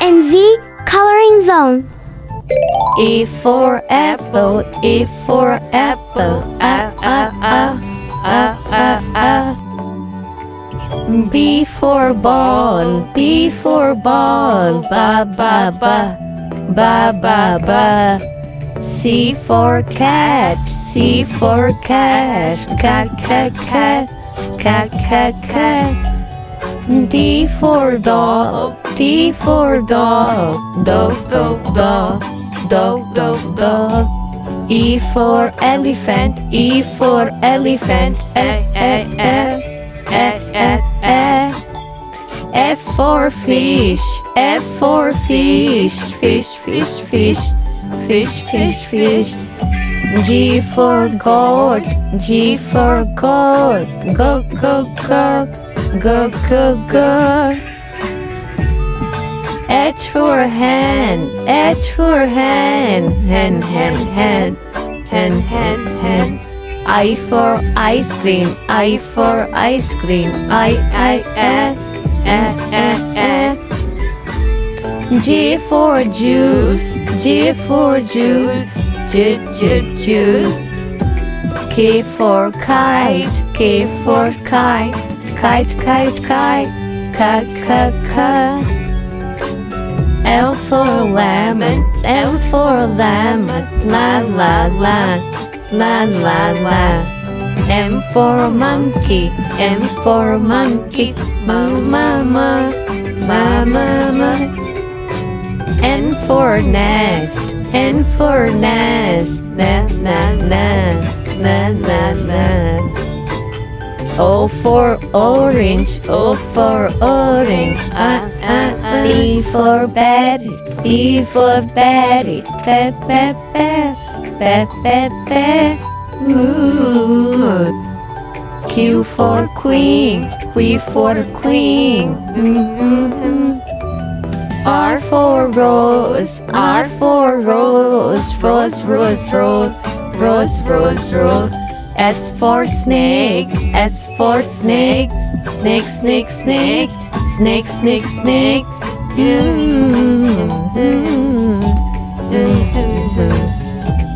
and Z, coloring zone. E for apple, E for apple, B for ball, B for ball, ba ba ba, ba ba ba. C for cat, C for cat, cat cat cat, cat cat cat. D for dog, D for dog, dog dog dog, dog dog dog. E for elephant, E for elephant, F for fish, F for fish, fish fish fish, fish fish fish. G for goat, G for goat, go go go, go go go. H for hen, H for hen, hen hen hen, hen hen hen. I for ice cream, I for ice cream, I. J for juice, J for juice, juice. K for kite, K for kite, kite kite kite, kite kite kite. L for lemon, L for lemon, la la la, la la la. M for monkey, M for monkey, ma ma ma, ma ma ma. N for nest, N for nest, na na na, na na na. O for orange, O for orange, E for Betty, E for Betty, pe pe pe, pe pe pe. Q for queen, Q for queen. R for rose, R for rose, rose rose rose, rose rose rose. S for snake, S for snake, snake snake snake, snake snake snake.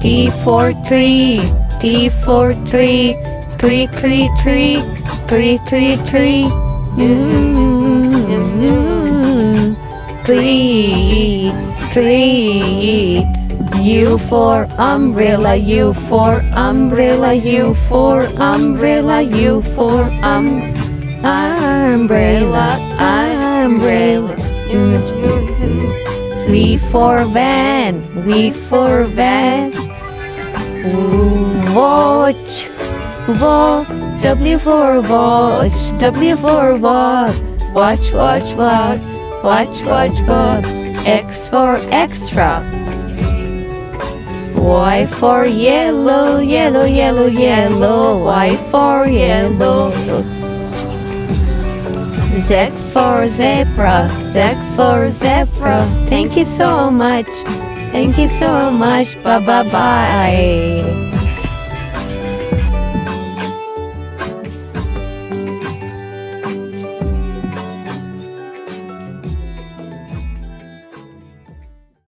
T for tree, T for tree, tree tree tree, tree tree tree. Tree, tree. U for umbrella, U for umbrella, U for umbrella, U for umbrella, umbrella. V for van, V for van. Watch, watch. W for watch, W for watch. Watch, watch, watch. Watch, watch, watch. X for extra. Y for yellow, yellow, yellow, yellow. Y for yellow. Z for zebra, Z for zebra. Thank you so much. Thank you so much. Bye bye bye.